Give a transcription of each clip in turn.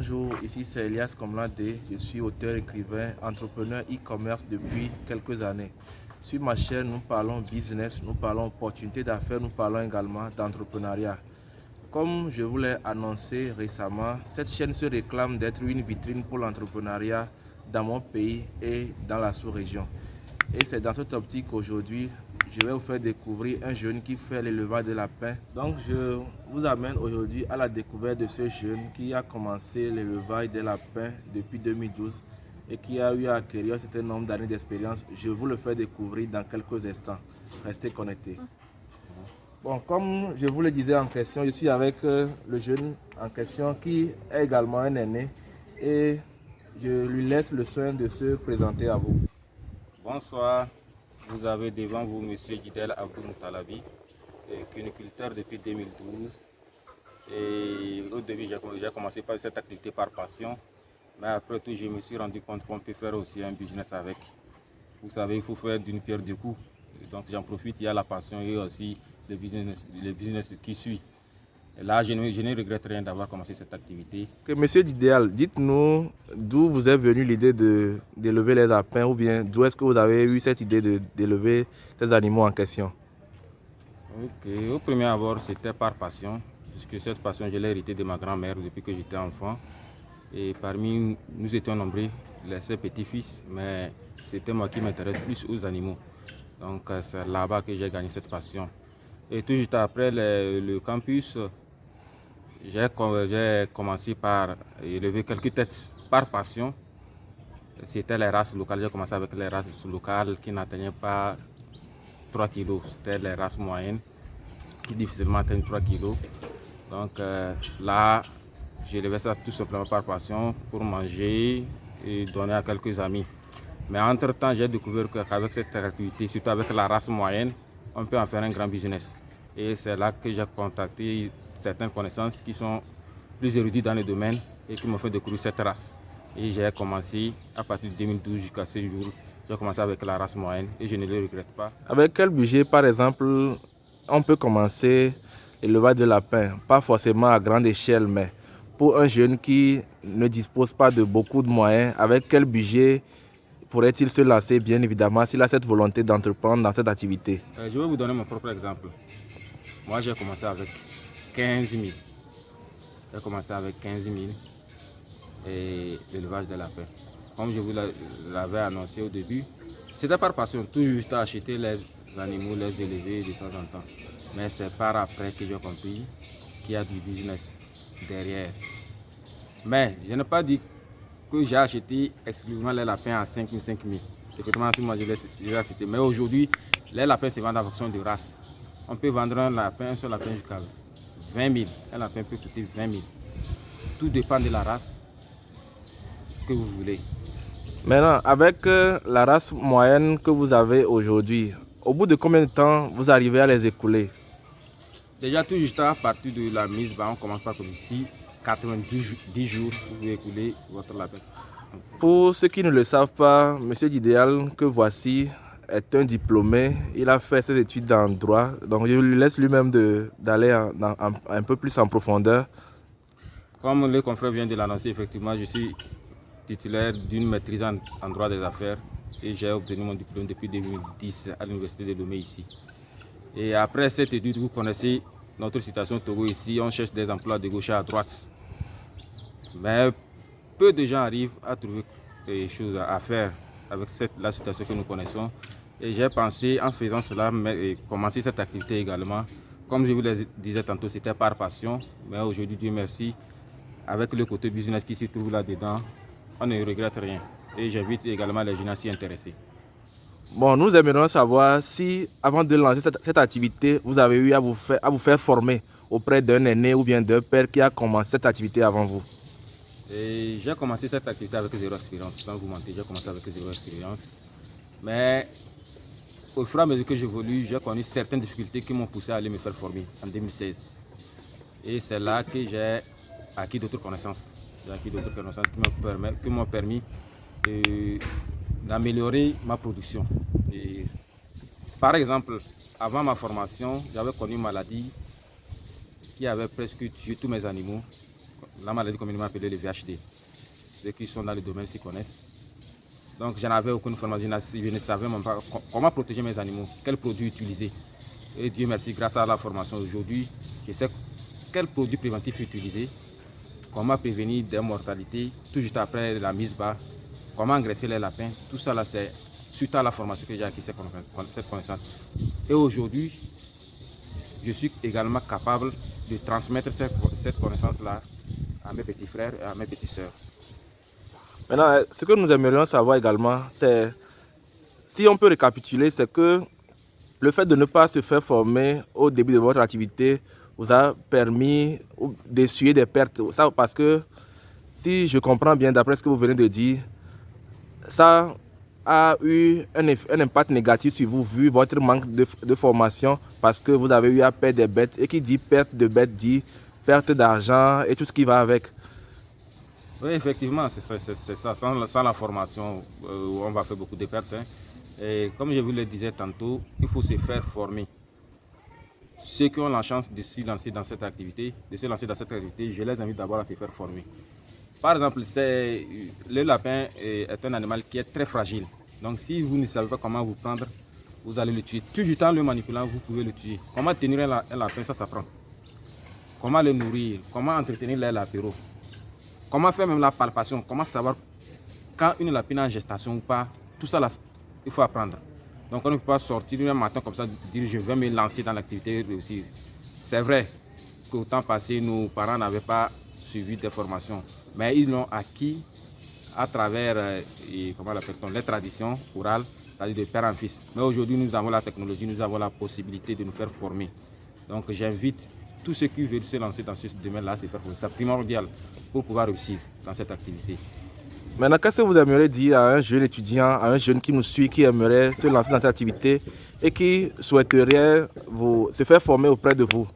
Bonjour, ici c'est Elias Komlade, je suis auteur, écrivain, entrepreneur e-commerce depuis quelques années. Sur ma chaîne, nous parlons business, nous parlons opportunités d'affaires, nous parlons également d'entrepreneuriat. Comme je vous l'ai annoncé récemment, cette chaîne se réclame d'être une vitrine pour l'entrepreneuriat dans mon pays et dans la sous-région. Et c'est dans cette optique qu'aujourd'hui, je vais vous faire découvrir un jeune qui fait l'élevage de lapins. Donc je vous amène aujourd'hui à la découverte de ce jeune qui a commencé l'élevage des lapins depuis 2012 et qui a eu à acquérir un certain nombre d'années d'expérience. Je vous le fais découvrir dans quelques instants. Restez connectés. Bon, comme je vous le disais en question, je suis avec le jeune en question qui est également un aîné et je lui laisse le soin de se présenter à vous. Bonsoir, vous avez devant vous M. Jidel Abdou Moutalabi, cuniculteur depuis 2012. Et au début, j'ai commencé par cette activité par passion, mais après tout, je me suis rendu compte qu'on peut faire aussi un business avec. Vous savez, il faut faire d'une pierre deux coups. Donc j'en profite, il y a la passion et aussi le business qui suit. Et là, je ne regrette rien d'avoir commencé cette activité. Monsieur Didéal, dites-nous d'où vous est venue l'idée d'élever les lapins ou bien d'où est-ce que vous avez eu cette idée d'élever ces animaux en question? Ok, au premier abord, c'était par passion, puisque cette passion, je l'ai héritée de ma grand-mère depuis que j'étais enfant. Et parmi nous étions nombreux, ses petits-fils, mais c'était moi qui m'intéresse plus aux animaux. Donc c'est là-bas que j'ai gagné cette passion. Et tout juste après le campus, j'ai commencé par élever quelques têtes par passion. C'était les races locales. J'ai commencé avec les races locales qui n'atteignaient pas 3 kg. C'était les races moyennes qui difficilement atteignent 3 kg. Donc là, j'élevais ça tout simplement par passion pour manger et donner à quelques amis. Mais entre-temps, j'ai découvert qu'avec cette activité, surtout avec la race moyenne, on peut en faire un grand business. Et c'est là que j'ai contacté certaines connaissances qui sont plus érudites dans le domaine et qui m'ont fait découvrir cette race. Et j'ai commencé à partir de 2012 jusqu'à ce jour. J'ai commencé avec la race moyenne et je ne le regrette pas. Avec quel budget, par exemple, on peut commencer l'élevage de lapins? Pas forcément à grande échelle, mais pour un jeune qui ne dispose pas de beaucoup de moyens, avec quel budget pourrait-il se lancer, bien évidemment, s'il a cette volonté d'entreprendre dans cette activité? Je vais vous donner mon propre exemple. Moi, j'ai commencé avec 15 000. J'ai commencé avec 15 000 et l'élevage de lapins. Comme je vous l'avais annoncé au début, c'était par passion, tout juste à acheter les animaux, les élever de temps en temps. Mais c'est par après que j'ai compris qu'il y a du business derrière. Mais je n'ai pas dit que j'ai acheté exclusivement les lapins à 5 000, 5 000. Effectivement, si moi je l'ai acheté. Mais aujourd'hui, les lapins se vendent en fonction de race. On peut vendre un seul lapin jusqu'à 20 000. Un lapin peut coûter 20 000. Tout dépend de la race que vous voulez. Maintenant, avec la race moyenne que vous avez aujourd'hui, au bout de combien de temps vous arrivez à les écouler? Déjà, tout juste à partir de la mise, on commence par comme ici, 90 jours, vous pouvez écouler votre lapin. Pour ceux qui ne le savent pas, Monsieur Didéal, que voici, est un diplômé. Il a fait ses études en droit. Donc, je lui laisse lui-même d'aller un peu plus en profondeur. Comme le confrère vient de l'annoncer, effectivement, je suis titulaire d'une maîtrise en droit des affaires et j'ai obtenu mon diplôme depuis 2010 à l'université de Lomé ici. Et après cette étude, vous connaissez notre situation au Togo ici, on cherche des emplois de gauche à droite. Mais peu de gens arrivent à trouver des choses à faire avec la situation que nous connaissons. Et j'ai pensé, en faisant cela, commencer cette activité également. Comme je vous le disais tantôt, c'était par passion. Mais aujourd'hui, Dieu merci, avec le côté business qui se trouve là-dedans, on ne regrette rien. Et j'invite également les jeunes à s'y intéresser. Bon, nous aimerions savoir si, avant de lancer cette activité, vous avez eu à vous faire former auprès d'un aîné ou bien d'un père qui a commencé cette activité avant vous. J'ai commencé cette activité avec zéro expérience, sans vous mentir, j'ai commencé avec zéro expérience. Mais au fur et à mesure que j'évolue, j'ai connu certaines difficultés qui m'ont poussé à aller me faire former en 2016. Et c'est là que j'ai acquis d'autres connaissances. J'ai acquis d'autres connaissances qui m'ont permis d'améliorer ma production. Et, par exemple, avant ma formation, j'avais connu une maladie qui avait presque tué tous mes animaux. la maladie communément appelée le VHD. Ceux qui sont dans le domaine s'y connaissent. Donc je n'avais aucune formation, je ne savais même pas comment protéger mes animaux, quels produits utiliser. Et Dieu merci, grâce à la formation aujourd'hui, je sais quels produits préventifs utiliser, comment prévenir des mortalités, tout juste après la mise bas, comment engraisser les lapins. Tout ça là, c'est suite à la formation que j'ai acquis cette connaissance. Et aujourd'hui, je suis également capable de transmettre cette connaissance-là à mes petits frères et à mes petites sœurs. Maintenant, ce que nous aimerions savoir également, c'est, si on peut récapituler, c'est que le fait de ne pas se faire former au début de votre activité vous a permis d'essuyer des pertes. Ça, parce que, si je comprends bien, d'après ce que vous venez de dire, ça a eu un impact négatif sur vous, vu votre manque de formation, parce que vous avez eu à perdre des bêtes. Et qui dit perte de bêtes dit perte d'argent et tout ce qui va avec. Oui, effectivement, c'est ça. Sans la formation, on va faire beaucoup de pertes. Hein. Et comme je vous le disais tantôt, il faut se faire former. Ceux qui ont la chance de se lancer dans cette activité, je les invite d'abord à se faire former. Par exemple, le lapin est un animal qui est très fragile. Donc si vous ne savez pas comment vous prendre, vous allez le tuer. Tout du temps, le manipulant, vous pouvez le tuer. Comment tenir un lapin, ça s'apprend. Comment le nourrir, comment entretenir les lapéraux. Comment faire même la palpation, comment savoir quand une lapine est en gestation ou pas. Tout ça, là, il faut apprendre. Donc on ne peut pas sortir un matin comme ça, dire je vais me lancer dans l'activité et réussir. C'est vrai qu'au temps passé, nos parents n'avaient pas suivi des formations, mais ils l'ont acquis à travers les traditions orales, c'est-à-dire de père en fils. Mais aujourd'hui, nous avons la technologie, nous avons la possibilité de nous faire former. Donc j'invite tous ceux qui veulent se lancer dans ce domaine-là à se faire former. C'est primordial pour pouvoir réussir dans cette activité. Maintenant, qu'est-ce que vous aimeriez dire à un jeune étudiant, à un jeune qui nous suit, qui aimerait se lancer dans cette activité et qui souhaiterait se faire former auprès de vous?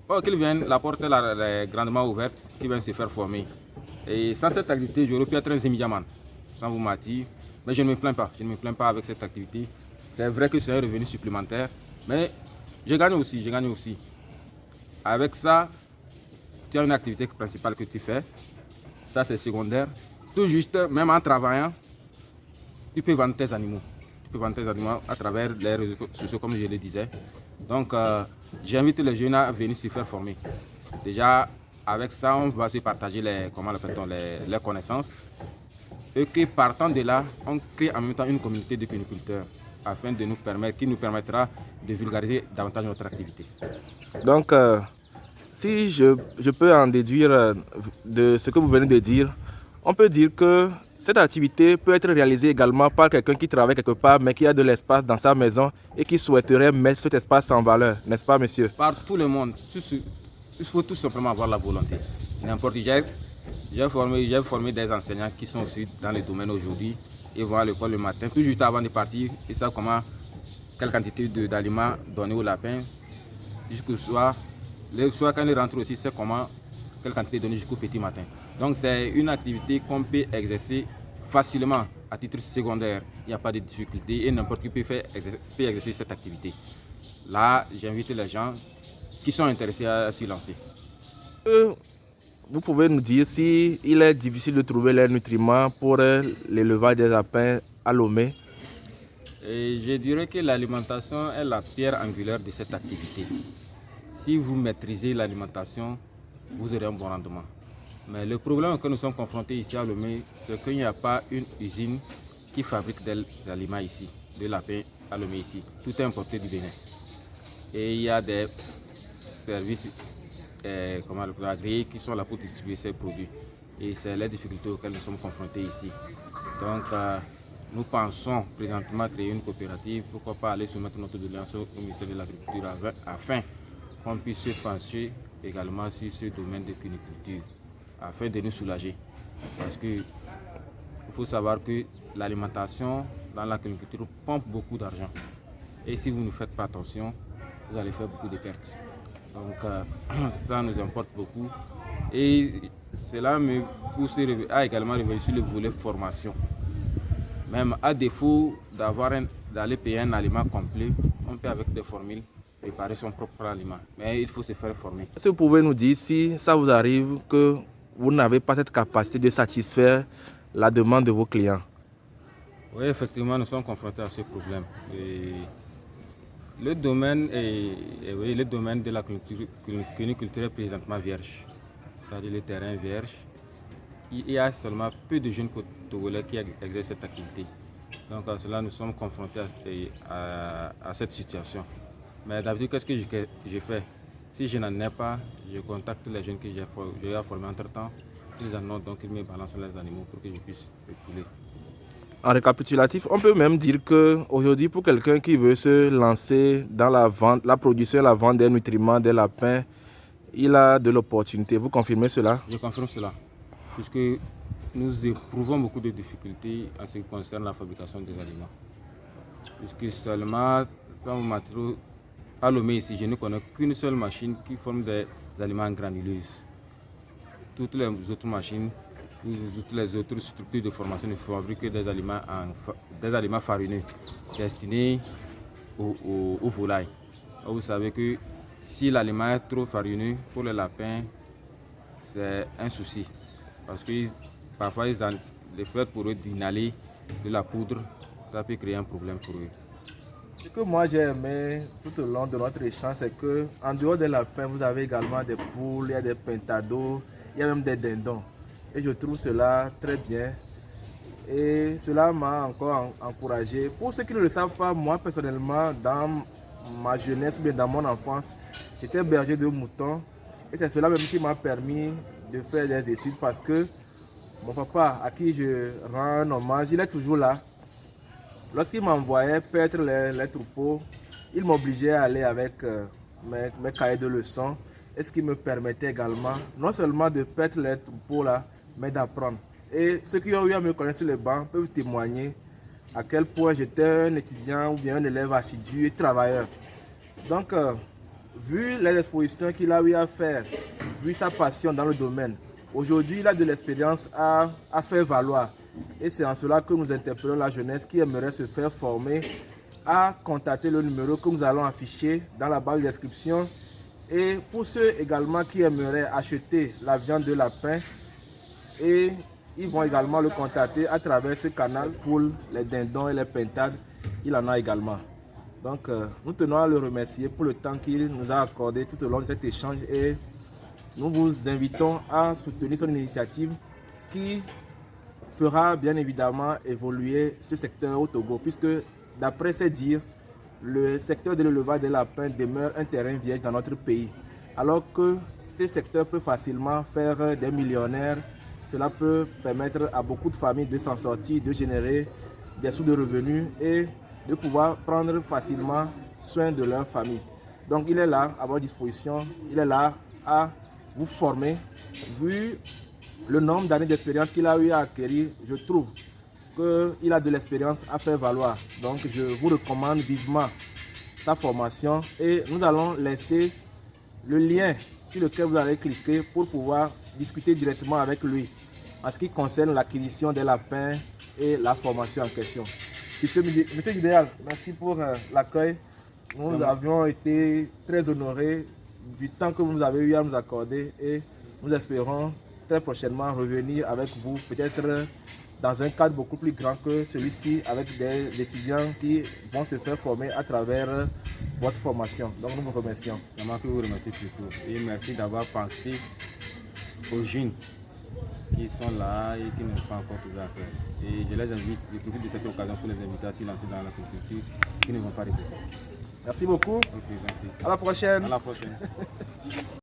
Oh, qu'il vienne, la porte est grandement ouverte, qu'il vienne se faire former. Et sans cette activité, j'aurais pu être un Zemidiaman, sans vous mentir. Mais je ne me plains pas, avec cette activité. C'est vrai que c'est un revenu supplémentaire, mais je gagne aussi. Avec ça, tu as une activité principale que tu fais, ça c'est secondaire. Tout juste, même en travaillant, tu peux vendre tes animaux. À travers les réseaux sociaux, comme je le disais. Donc, j'invite les jeunes à venir se faire former. Déjà, avec ça, on va se partager les connaissances. Et que partant de là, on crée en même temps une communauté de cuniculteurs qui nous permettra de vulgariser davantage notre activité. Donc, si je peux en déduire de ce que vous venez de dire, on peut dire que cette activité peut être réalisée également par quelqu'un qui travaille quelque part, mais qui a de l'espace dans sa maison et qui souhaiterait mettre cet espace en valeur, n'est-ce pas, monsieur? Par tout le monde. Il faut tout simplement avoir la volonté. N'importe qui. J'ai formé des enseignants qui sont aussi dans le domaine aujourd'hui. Ils vont à l'école le matin, tout juste avant de partir, ils savent quelle quantité d'aliments donner aux lapins jusqu'au soir. Le soir, quand ils rentrent aussi, c'est quelle quantité donner jusqu'au petit matin. Donc c'est une activité qu'on peut exercer facilement à titre secondaire. Il n'y a pas de difficulté et n'importe qui peut exercer cette activité. Là, j'invite les gens qui sont intéressés à s'y lancer. Vous pouvez nous dire s'il est difficile de trouver les nutriments pour l'élevage des lapins à Lomé? Et je dirais que l'alimentation est la pierre angulaire de cette activité. Si vous maîtrisez l'alimentation, vous aurez un bon rendement. Mais le problème auquel nous sommes confrontés ici à Lomé, c'est qu'il n'y a pas une usine qui fabrique des aliments ici, des lapins à Lomé ici. Tout est importé du Bénin. Et il y a des services agréés qui sont là pour distribuer ces produits. Et c'est les difficultés auxquelles nous sommes confrontés ici. Donc, nous pensons présentement créer une coopérative. Pourquoi pas aller soumettre notre doléance au ministère de l'Agriculture afin qu'on puisse se pencher également sur ce domaine de cuniculture, afin de nous soulager. Parce qu'il faut savoir que l'alimentation dans la cuniculture pompe beaucoup d'argent. Et si vous ne faites pas attention, vous allez faire beaucoup de pertes. Donc ça nous importe beaucoup. Et cela me pousse à également revenir sur le volet formation. Même à défaut d'aller payer un aliment complet, on peut avec des formules préparer son propre aliment. Mais il faut se faire former. Est-ce que vous pouvez nous dire si ça vous arrive que vous n'avez pas cette capacité de satisfaire la demande de vos clients? Oui, effectivement, nous sommes confrontés à ce problème. Et le domaine oui, le domaine de la culture est présentement vierge, c'est-à-dire le terrain vierge. Il y a seulement peu de jeunes Togolais qui exercent cette activité. Donc à cela, nous sommes confrontés à cette situation. Mais d'habitude, qu'est-ce que je fais? Si je n'en ai pas, je contacte les jeunes que j'ai formés entre-temps. Ils en ont, donc ils me balancent les animaux pour que je puisse écouler. En récapitulatif, on peut même dire qu'aujourd'hui, pour quelqu'un qui veut se lancer dans la vente, la production et la vente des nutriments des lapins, il a de l'opportunité. Vous confirmez cela? Je confirme cela, puisque nous éprouvons beaucoup de difficultés en ce qui concerne la fabrication des aliments. Puisque seulement, sans matériaux, à Lomé ici, je ne connais qu'une seule machine qui forme des aliments granuleuses. Toutes les autres machines, toutes les autres structures de formation ne fabriquent que des aliments farineux destinés aux volailles. Vous savez que si l'aliment est trop farineux pour les lapins, c'est un souci. Parce que parfois, le fait pour eux d'inhaler de la poudre, ça peut créer un problème pour eux. Ce que moi j'ai aimé tout au long de notre échange, c'est qu'en dehors des lapins, vous avez également des poules, il y a des pentados, il y a même des dindons. Et je trouve cela très bien. Et cela m'a encore encouragé. Pour ceux qui ne le savent pas, moi personnellement, dans ma jeunesse ou bien dans mon enfance, j'étais berger de moutons. Et c'est cela même qui m'a permis de faire des études parce que mon papa, à qui je rends un hommage, il est toujours là. Lorsqu'il m'envoyait paître les troupeaux, il m'obligeait à aller avec mes cahiers de leçons. Et ce qui me permettait également, non seulement de paître les troupeaux là, mais d'apprendre. Et ceux qui ont eu à me connaître sur les bancs peuvent témoigner à quel point j'étais un étudiant ou bien un élève assidu et travailleur. Donc, vu les expositions qu'il a eu à faire, vu sa passion dans le domaine, aujourd'hui il a de l'expérience à faire valoir. Et c'est en cela que nous interpellons la jeunesse qui aimerait se faire former à contacter le numéro que nous allons afficher dans la barre de description. Et pour ceux également qui aimeraient acheter la viande de lapin, et ils vont également le contacter à travers ce canal pour les dindons et les pintades. Il en a également. Donc nous tenons à le remercier pour le temps qu'il nous a accordé tout au long de cet échange et nous vous invitons à soutenir son initiative qui fera bien évidemment évoluer ce secteur au Togo, puisque d'après ses dires, le secteur de l'élevage des lapins demeure un terrain vierge dans notre pays. Alors que ce secteur peut facilement faire des millionnaires, cela peut permettre à beaucoup de familles de s'en sortir, de générer des sous de revenus et de pouvoir prendre facilement soin de leur famille. Donc il est là à votre disposition, il est là à vous former. Vu le nombre d'années d'expérience qu'il a eu à acquérir, je trouve qu'il a de l'expérience à faire valoir. Donc je vous recommande vivement sa formation et nous allons laisser le lien sur lequel vous allez cliquer pour pouvoir discuter directement avec lui en ce qui concerne l'acquisition des lapins et la formation en question. Monsieur Gidéal, merci pour l'accueil. Nous avions été très honorés du temps que vous avez eu à nous accorder et nous espérons très prochainement revenir avec vous, peut-être dans un cadre beaucoup plus grand que celui-ci, avec des étudiants qui vont se faire former à travers votre formation. Donc nous vous remercions. C'est moi qui vous remercie surtout. Et merci d'avoir pensé aux jeunes qui sont là et qui n'ont pas encore trouvé à faire. Et je les invite, je profite de cette occasion pour les inviter à s'y lancer dans l'agriculture, qui ne vont pas répéter. Merci beaucoup. Ok, merci. À la prochaine. À la prochaine.